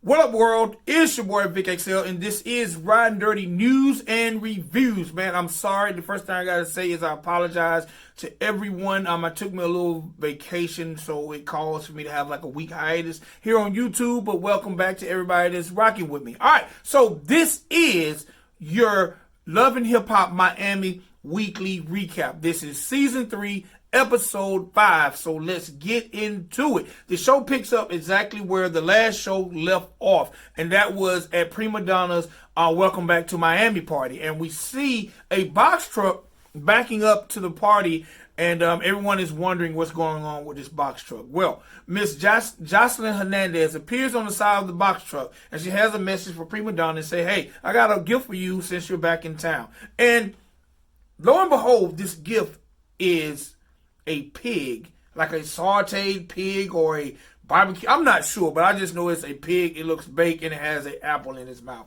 What up, world? It's your boy Vic XL, and this is Riding Dirty News and Reviews. Man, I'm sorry. The first thing I gotta say is I apologize to everyone. I took me a little vacation, so it calls for me to have like a week hiatus here on YouTube. But welcome back to everybody that's rocking with me. All right, so this is your Love and Hip Hop Miami weekly recap. This is season 3. Episode 5. So let's get into it. The show picks up exactly where the last show left off, and that was at Prima Donna's Welcome Back to Miami party. And we see a box truck backing up to the party, and everyone is wondering what's going on with this box truck. Well, Miss Jocelyn Hernandez appears on the side of the box truck, and she has a message for Prima Donna and say, "Hey, I got a gift for you since you're back in town." And lo and behold, this gift is a pig, like a sauteed pig or a barbecue. I'm not sure, but I just know it's a pig. It looks baked and it has an apple in its mouth.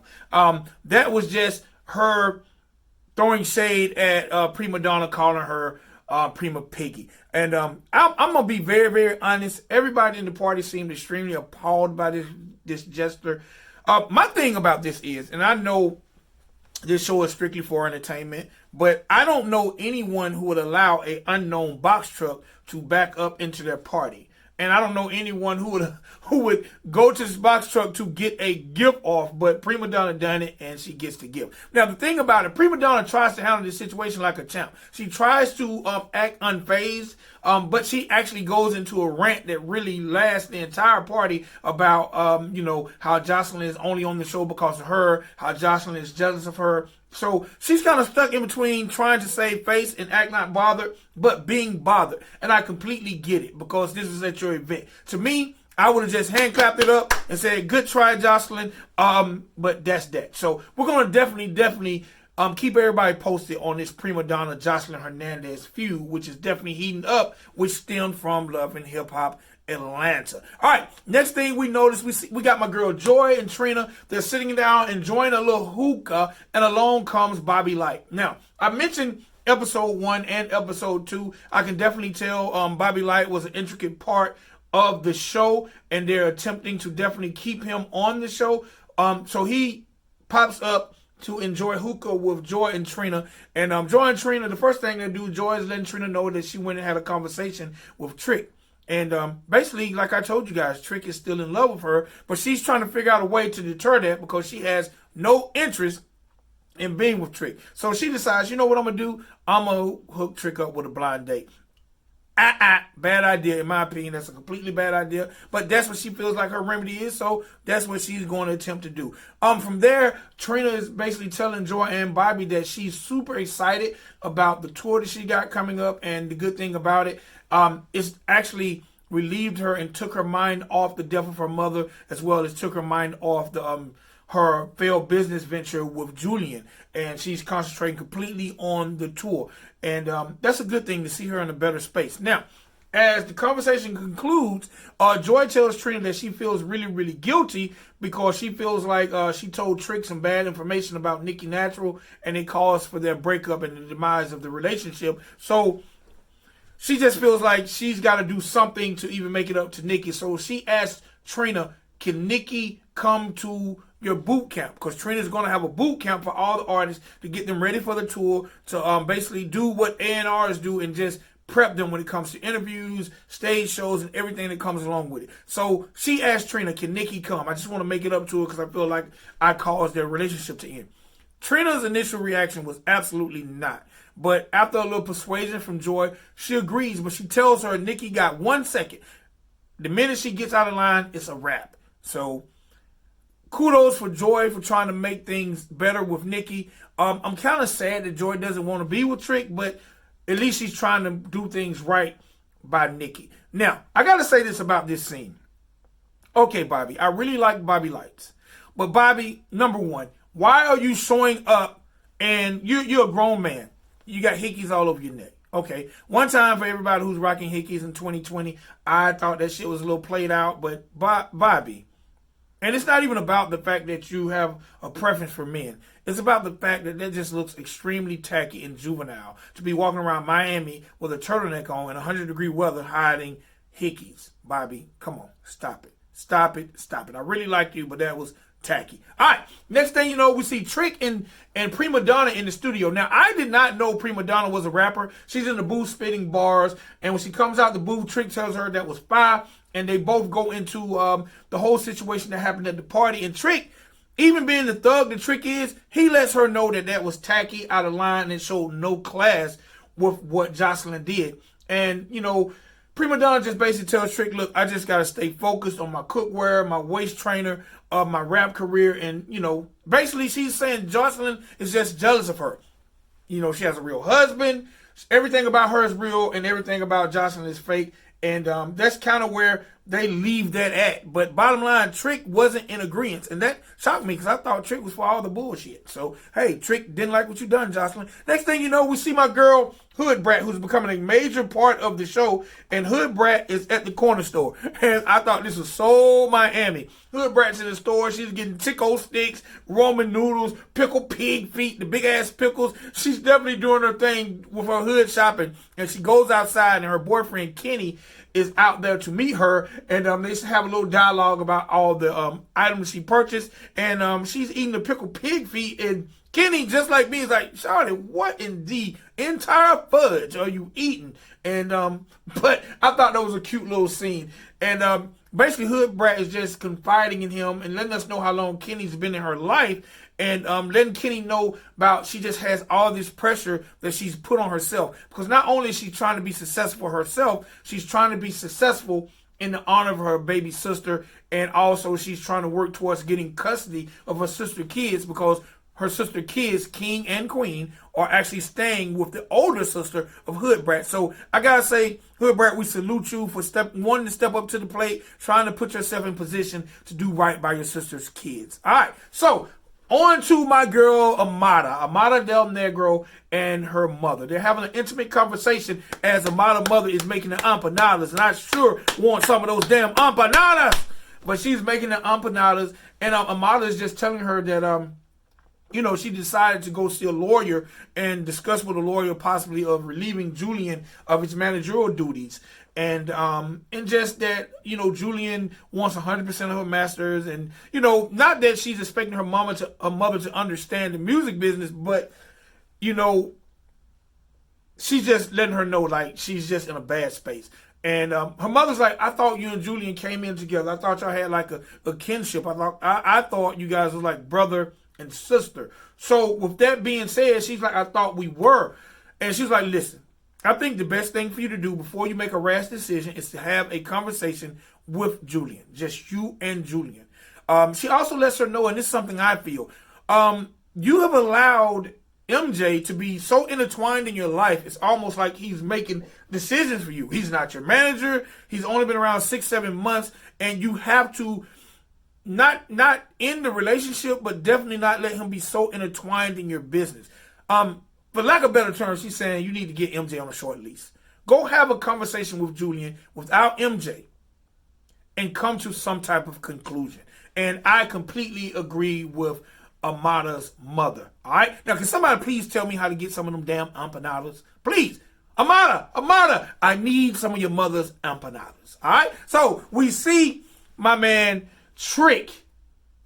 That was just her throwing shade at Prima Donna, calling her Prima Piggy. And I'm gonna be very, very honest. Everybody in the party seemed extremely appalled by this gesture. My thing about this is, and I know this show is strictly for entertainment, but I don't know anyone who would allow an unknown box truck to back up into their party. And I don't know anyone who would go to this box truck to get a gift off, but Prima Donna done it, and she gets the gift. Now, the thing about it, Prima Donna tries to handle this situation like a champ. She tries to act unfazed, but she actually goes into a rant that really lasts the entire party about, how Jocelyn is only on the show because of her, how Jocelyn is jealous of her. So she's kind of stuck in between trying to save face and act not bothered, but being bothered. And I completely get it, because this is at your event. To me, I would have just hand clapped it up and said, "Good try, Jocelyn." But that's that. So we're going to definitely keep everybody posted on this Prima Donna Jocelyn Hernandez feud, which is definitely heating up, which stemmed from Love and Hip Hop Atlanta. All right, next thing we noticed, we got my girl Joy and Trina. They're sitting down enjoying a little hookah, and along comes Bobby Light. Now, I mentioned episode 1 and episode 2. I can definitely tell Bobby Light was an intricate part of the show, and they're attempting to definitely keep him on the show. So he pops up to enjoy hookah with Joy and Trina. And Joy and Trina, the first thing they do, Joy is letting Trina know that she went and had a conversation with Trick. And basically, like I told you guys, Trick is still in love with her, but she's trying to figure out a way to deter that because she has no interest in being with Trick. So she decides, you know what I'm going to do? I'm going to hook Trick up with a blind date. Bad idea. In my opinion, that's a completely bad idea. But that's what she feels like her remedy is, so that's what she's going to attempt to do. From there, Trina is basically telling Joy and Bobby that she's super excited about the tour that she got coming up, and the good thing about it, it's actually relieved her and took her mind off the death of her mother, as well as took her mind off the her failed business venture with Julian, and she's concentrating completely on the tour. And that's a good thing to see her in a better space. Now, as the conversation concludes, Joy tells Trina that she feels really, really guilty because she feels like she told Trick some bad information about Nicki Natural, and it caused for their breakup and the demise of the relationship. So she just feels like she's got to do something to even make it up to Nicki. So she asks Trina, can Nicki come to your boot camp? Because Trina's going to have a boot camp for all the artists to get them ready for the tour, to basically do what A&Rs do and just prep them when it comes to interviews, stage shows, and everything that comes along with it. So she asked Trina, can Nicki come? I just want to make it up to her because I feel like I caused their relationship to end. Trina's initial reaction was absolutely not. But after a little persuasion from Joy, she agrees, but she tells her Nicki got 1 second. The minute she gets out of line, it's a wrap. So kudos for Joy for trying to make things better with Nicki. I'm kind of sad that Joy doesn't want to be with Trick, but at least she's trying to do things right by Nicki. Now, I got to say this about this scene. Okay, Bobby, I really like Bobby Lights. But Bobby, number one, why are you showing up and you're a grown man? You got hickeys all over your neck. Okay, one time for everybody who's rocking hickeys in 2020, I thought that shit was a little played out, but Bobby, and it's not even about the fact that you have a preference for men. It's about the fact that just looks extremely tacky and juvenile to be walking around Miami with a turtleneck on in 100-degree weather hiding hickeys. Bobby, come on, stop it. Stop it. Stop it. I really like you, but that was tacky. All right. Next thing you know, we see Trick and Prima Donna in the studio. Now, I did not know Prima Donna was a rapper. She's in the booth spitting bars. And when she comes out the booth, Trick tells her that was fire. And they both go into the whole situation that happened at the party. And Trick, even being the thug the Trick is, he lets her know that that was tacky, out of line, and showed no class with what Jocelyn did. And, you know, Prima Donna just basically tells Trick, look, I just got to stay focused on my cookware, my waist trainer, my rap career. And, you know, basically she's saying Jocelyn is just jealous of her. You know, she has a real husband. Everything about her is real and everything about Jocelyn is fake. And that's kind of where they leave that at. But bottom line, Trick wasn't in agreement. And that shocked me because I thought Trick was for all the bullshit. So, hey, Trick didn't like what you done, Jocelyn. Next thing you know, we see my girl, Hood Brat, who's becoming a major part of the show. And Hood Brat is at the corner store. And I thought this was so Miami. Hood Brat's in the store. She's getting Tico sticks, Roman noodles, pickled pig feet, the big-ass pickles. She's definitely doing her thing with her hood shopping. And she goes outside, and her boyfriend, Kenny, is out there to meet her, and they have a little dialogue about all the items she purchased, and she's eating the pickled pig feet, and Kenny, just like me, is like, Charlotte, what in the entire fudge are you eating? And but I thought that was a cute little scene, and basically Hood Brat is just confiding in him and letting us know how long Kenny's been in her life, and letting Kenny know about she just has all this pressure that she's put on herself. Because not only is she trying to be successful herself, she's trying to be successful in the honor of her baby sister. And also she's trying to work towards getting custody of her sister kids, because her sister kids, King and Queen, are actually staying with the older sister of Hood Brat. So I gotta say, Hood Brat, we salute you for wanting to step up to the plate, trying to put yourself in position to do right by your sister's kids. All right, so on to my girl, Amada Del Negro, and her mother. They're having an intimate conversation as Amada's mother is making the empanadas. And I sure want some of those damn empanadas. But she's making the empanadas. And Amada is just telling her that, you know, she decided to go see a lawyer and discuss with a lawyer possibly of relieving Julian of his managerial duties. And just that, you know, Julian wants 100% of her masters, and, you know, not that she's expecting her mother to understand the music business, but, you know, she's just letting her know, like, she's just in a bad space. And her mother's like, I thought you and Julian came in together. I thought y'all had like a kinship. I thought you guys were like brother and sister. So with that being said, she's like, I thought we were. And she's like, listen, I think the best thing for you to do before you make a rash decision is to have a conversation with Julian. Just you and Julian. She also lets her know, and this is something I feel, you have allowed MJ to be so intertwined in your life, it's almost like he's making decisions for you. He's not your manager. He's only been around 6-7 months, and you have to not end the relationship, but definitely not let him be so intertwined in your business. For lack of better terms, she's saying you need to get MJ on a short lease. Go have a conversation with Julian without MJ and come to some type of conclusion. And I completely agree with Amada's mother. All right? Now, can somebody please tell me how to get some of them damn empanadas? Please. Amada, I need some of your mother's empanadas. All right? So we see my man Trick.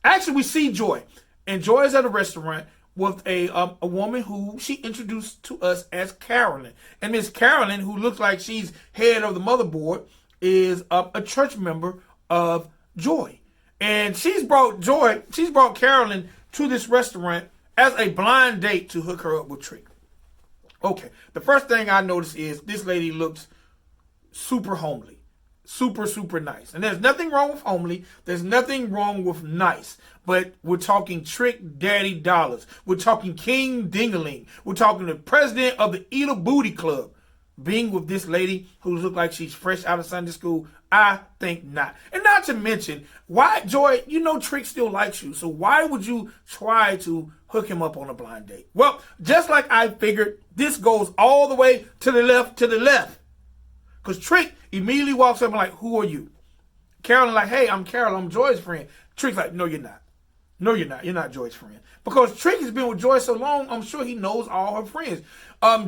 Actually, we see Joy. And Joy is at a restaurant with a woman who she introduced to us as Carolyn. And Miss Carolyn, who looks like she's head of the motherboard, is a church member of Joy. And she's brought Carolyn to this restaurant as a blind date to hook her up with Trick. Okay, the first thing I noticed is this lady looks super homely. Super nice. And there's nothing wrong with homely. There's nothing wrong with nice. But we're talking Trick Daddy Dollars. We're talking King Dingaling. We're talking the president of the Eat a Booty Club. Being with this lady who looks like she's fresh out of Sunday school, I think not. And not to mention, why, Joy, you know Trick still likes you. So why would you try to hook him up on a blind date? Well, just like I figured, this goes all the way to the left. Because Trick immediately walks up and like, who are you? Carolyn like, hey, I'm Carol. I'm Joy's friend. Trick's like, no, you're not. No, you're not. You're not Joy's friend. Because Trick has been with Joy so long, I'm sure he knows all her friends.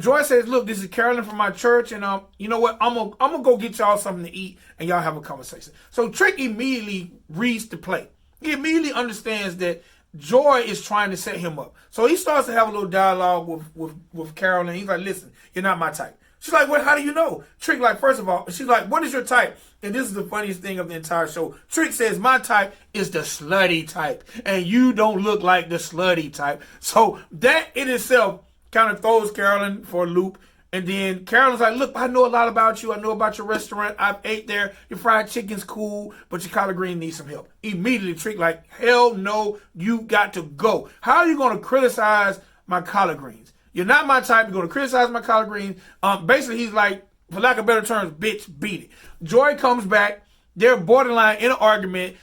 Joy says, look, this is Carolyn from my church, and you know what? I'm gonna go get y'all something to eat, and y'all have a conversation. So Trick immediately reads the play. He immediately understands that Joy is trying to set him up. So he starts to have a little dialogue with Carolyn. He's like, listen, you're not my type. She's like, well, how do you know? Trick, like, first of all, she's like, what is your type? And this is the funniest thing of the entire show. Trick says, my type is the slutty type. And you don't look like the slutty type. So that in itself kind of throws Carolyn for a loop. And then Carolyn's like, look, I know a lot about you. I know about your restaurant. I've ate there. Your fried chicken's cool, but your collard green needs some help. Immediately, Trick like, hell no, you got to go. How are you going to criticize my collard greens? You're not my type. You're going to criticize my collard greens. Basically, he's like, for lack of better terms, bitch, beat it. Joy comes back. They're borderline in an argument.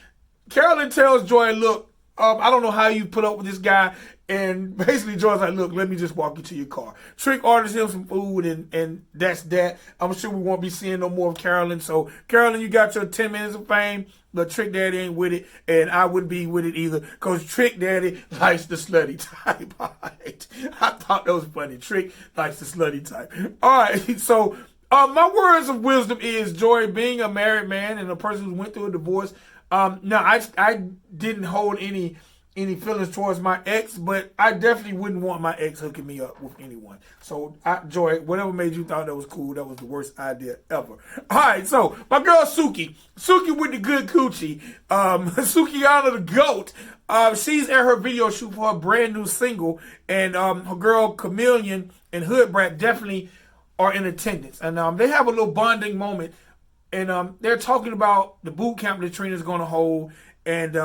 Carolyn tells Joy, look, I don't know how you put up with this guy. And basically, Joy's like, look, let me just walk you to your car. Trick orders him some food, and that's that. I'm sure we won't be seeing no more of Carolyn. So, Carolyn, you got your 10 minutes of fame, but Trick Daddy ain't with it, and I wouldn't be with it either, because Trick Daddy likes the slutty type. All right. I thought that was funny. Trick likes the slutty type. All right, so my words of wisdom is, Joy, being a married man and a person who went through a divorce, no, I didn't hold any feelings towards my ex, but I definitely wouldn't want my ex hooking me up with anyone. So, Joy, whatever made you thought that was cool, that was the worst idea ever. All right, so my girl Suki with the good coochie, Sukiana the GOAT. She's at her video shoot for her brand new single, and her girl Chameleon and Hood Brat definitely are in attendance, and they have a little bonding moment, and they're talking about the boot camp that Trina's going to hold, and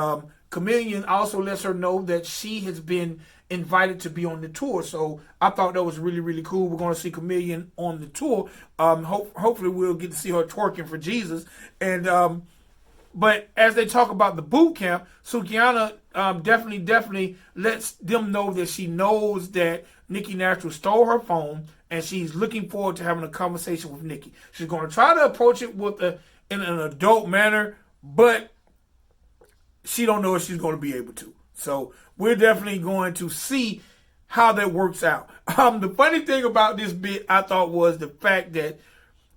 Chameleon also lets her know that she has been invited to be on the tour. So I thought that was really, really cool. We're going to see Chameleon on the tour. Hopefully we'll get to see her twerking for Jesus. And but as they talk about the boot camp, Sukiana definitely lets them know that she knows that Nikki Natural stole her phone, and she's looking forward to having a conversation with Nikki. She's going to try to approach it in an adult manner, but she don't know if she's going to be able to. So we're definitely going to see how that works out. The funny thing about this bit, I thought, was the fact that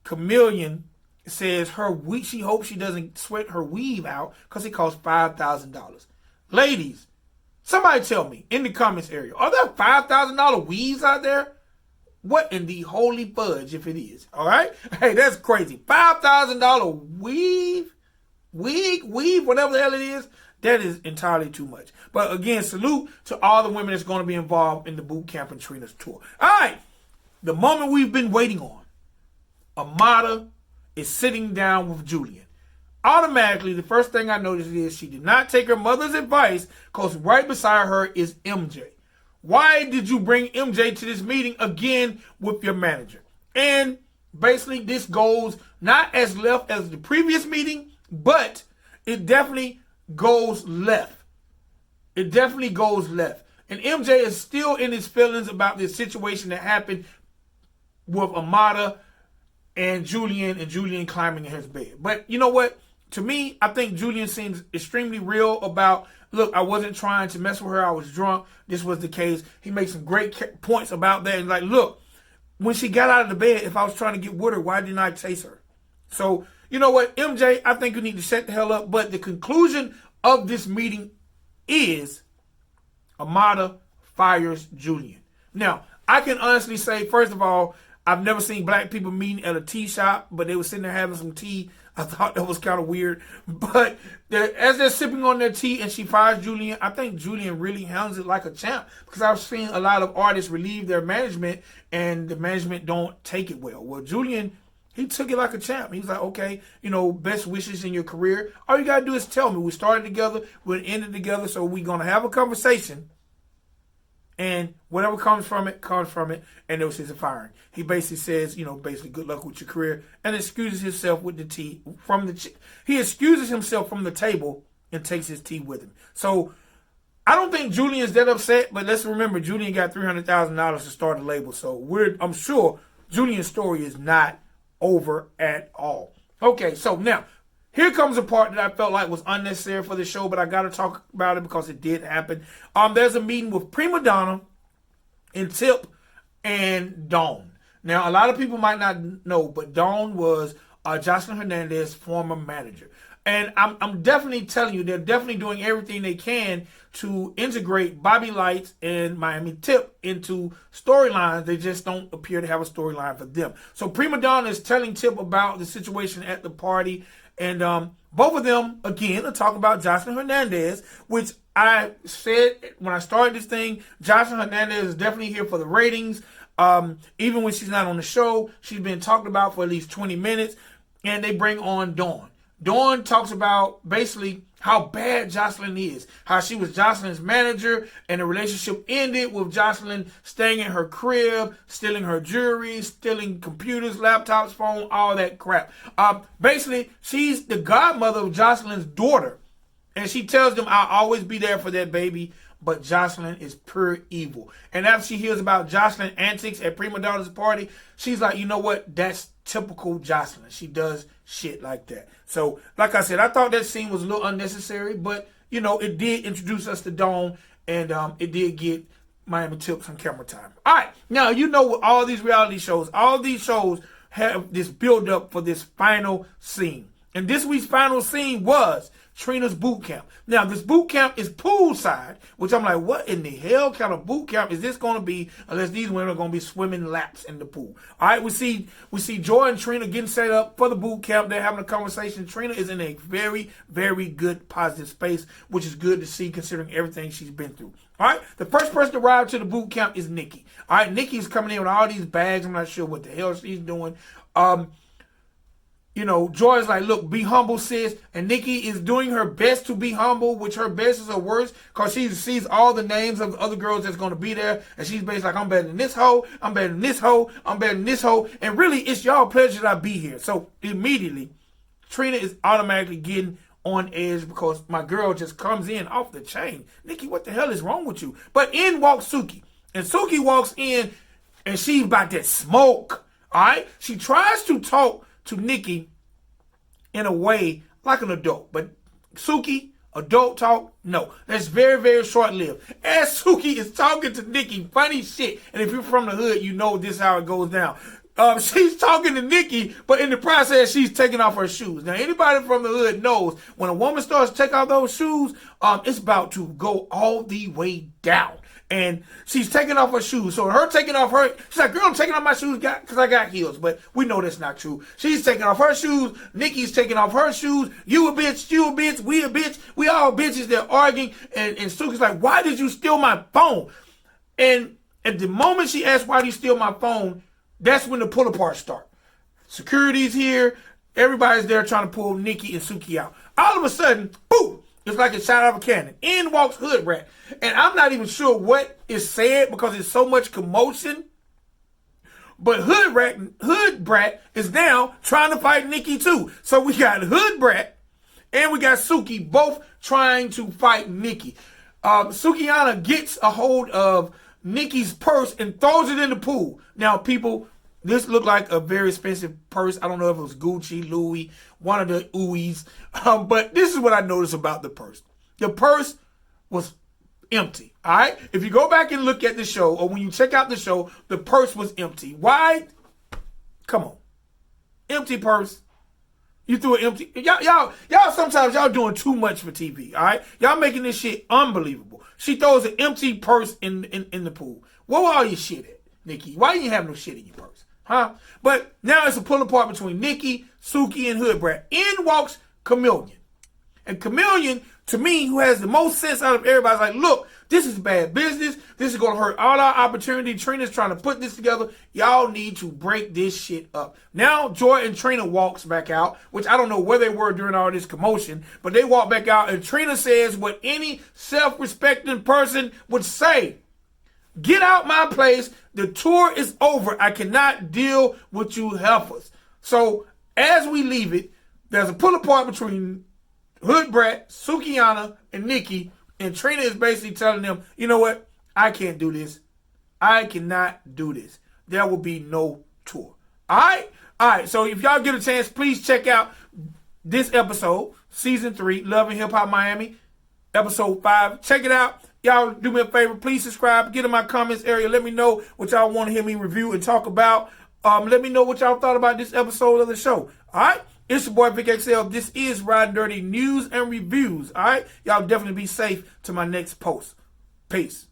Chameleon says she hopes she doesn't sweat her weave out because it costs $5,000. Ladies, somebody tell me in the comments area, are there $5,000 weaves out there? What in the holy fudge if it is? All right? Hey, that's crazy. $5,000 weave? Weave, whatever the hell it is, that is entirely too much. But again, salute to all the women that's going to be involved in the boot camp and Trina's tour. All right, the moment we've been waiting on. Amada is sitting down with Julian. Automatically, the first thing I noticed is she did not take her mother's advice, because right beside her is MJ. Why did you bring MJ to this meeting again with your manager? And basically, this goes not as left as the previous meeting, but it definitely goes left. It definitely goes left. And MJ is still in his feelings about this situation that happened with Amada and Julian climbing in his bed. But you know what? To me, I think Julian seems extremely real about, look, I wasn't trying to mess with her. I was drunk. This was the case. He makes some great points about that. And like, look, when she got out of the bed, if I was trying to get with her, why didn't I chase her? So, you know what, MJ, I think you need to shut the hell up. But the conclusion of this meeting is Amada fires Julian. Now, I can honestly say, first of all, I've never seen black people meeting at a tea shop, but they were sitting there having some tea. I thought that was kind of weird. But as they're sipping on their tea and she fires Julian, I think Julian really handles it like a champ, because I've seen a lot of artists relieve their management and the management don't take it well. Well, Julian, he took it like a champ. He's like, okay, best wishes in your career. All you got to do is tell me. We started together. We'll end it together. So we're going to have a conversation. And whatever comes from it, comes from it. And it was his firing. He basically says, basically good luck with your career, and excuses himself with the tea he excuses himself from the table and takes his tea with him. So I don't think Julian's that upset, but let's remember Julian got $300,000 to start a label. So I'm sure Julian's story is not over at all. Okay, so now here comes a part that I felt like was unnecessary for the show, but I got to talk about it because it did happen. There's a meeting with Prima Donna and Tip and Dawn. Now, a lot of people might not know, but Dawn was Jocelyn Hernandez's former manager. And I'm definitely telling you, they're definitely doing everything they can to integrate Bobby Lights and Miami Tip into storylines. They just don't appear to have a storyline for them. So Prima Donna is telling Tip about the situation at the party. And both of them, again, are talking about Jocelyn Hernandez, which I said when I started this thing, Jocelyn Hernandez is definitely here for the ratings. Even when she's not on the show, she's been talked about for at least 20 minutes. And they bring on Dawn. Dawn talks about basically how bad Jocelyn is, how she was Jocelyn's manager, and the relationship ended with Jocelyn staying in her crib, stealing her jewelry, stealing computers, laptops, phone, all that crap. Basically, she's the godmother of Jocelyn's daughter, and she tells them, I'll always be there for that baby, but Jocelyn is pure evil. And after she hears about Jocelyn's antics at Prima Donna's party, she's like, you know what, that's typical Jocelyn. She does shit like that. So, like I said, I thought that scene was a little unnecessary, but, you know, it did introduce us to Dawn, and it did get Miami Tip some camera time. All right, now, you know, with all these reality shows, all these shows have this build up for this final scene. And this week's final scene was Trina's boot camp. Now, this boot camp is poolside, which I'm like, what in the hell kind of boot camp is this going to be unless these women are going to be swimming laps in the pool? All right, we see Joy and Trina getting set up for the boot camp. They're having a conversation. Trina is in a very, very good positive space, which is good to see considering everything she's been through. All right, the first person to arrive to the boot camp is Nikki. All right, Nikki's coming in with all these bags. I'm not sure what the hell she's doing. You know, Joy's like, look, be humble, sis. And Nikki is doing her best to be humble, which her best is her worst, because she sees all the names of the other girls that's going to be there. And she's basically like, I'm better than this hoe. I'm better than this hoe. I'm better than this hoe. And really, it's y'all pleasure that I be here. So immediately, Trina is automatically getting on edge because my girl just comes in off the chain. Nikki, what the hell is wrong with you? But in walks Suki. And Suki walks in, and she's about that smoke. All right? She tries to talk to Nikki in a way like an adult. But Suki, adult talk, no. That's very, very short-lived. As Suki is talking to Nikki, funny shit. And if you're from the hood, you know this is how it goes down. She's talking to Nikki, but in the process, she's taking off her shoes. Now, anybody from the hood knows when a woman starts to take off those shoes, it's about to go all the way down. And she's taking off her shoes. So her taking off her, she's like, girl, I'm taking off my shoes because I got heels. But we know that's not true. She's taking off her shoes. Nikki's taking off her shoes. You a bitch, we a bitch. We all bitches. They're arguing. And Suki's like, why did you steal my phone? And at the moment she asks, why did you steal my phone? That's when the pull apart start. Security's here. Everybody's there trying to pull Nikki and Suki out. All of a sudden, boom. It's like a shot out of a cannon. In walks Hood Rat. And I'm not even sure what is said because there's so much commotion. But Hood Brat is now trying to fight Nikki too. So we got Hood Brat and we got Suki both trying to fight Nikki. Sukiana gets a hold of Nikki's purse and throws it in the pool. Now, people, this looked like a very expensive purse. I don't know if it was Gucci, Louis, one of the Oui's. But this is what I noticed about the purse. The purse was empty. All right? If you go back and look at the show, or when you check out the show, the purse was empty. Why? Come on. Empty purse. You threw it empty. Y'all sometimes y'all doing too much for TV. All right? Y'all making this shit unbelievable. She throws an empty purse in the pool. Where all your shit at, Nikki? Why you have no shit in your purse? Huh? But now it's a pull apart between Nikki, Suki, and Hood Brat. In walks Chameleon. And Chameleon, to me, who has the most sense out of everybody, is like, look, this is bad business. This is going to hurt all our opportunity. Trina's trying to put this together. Y'all need to break this shit up. Now, Joy and Trina walks back out, which I don't know where they were during all this commotion, but they walk back out, and Trina says what any self-respecting person would say. Get out my place. The tour is over. I cannot deal with you heifers. So, as we leave it, there's a pull apart between Hood Brat, Sukiana, and Nikki, and Trina is basically telling them, you know what? I can't do this. I cannot do this. There will be no tour. All right? All right. So if y'all get a chance, please check out this episode, season 3, Love and Hip Hop Miami, episode 5. Check it out. Y'all do me a favor. Please subscribe. Get in my comments area. Let me know what y'all want to hear me review and talk about. Let me know what y'all thought about this episode of the show. All right? It's your boy, Vic XL. This is Riding Dirty News and Reviews. All right? Y'all definitely be safe to my next post. Peace.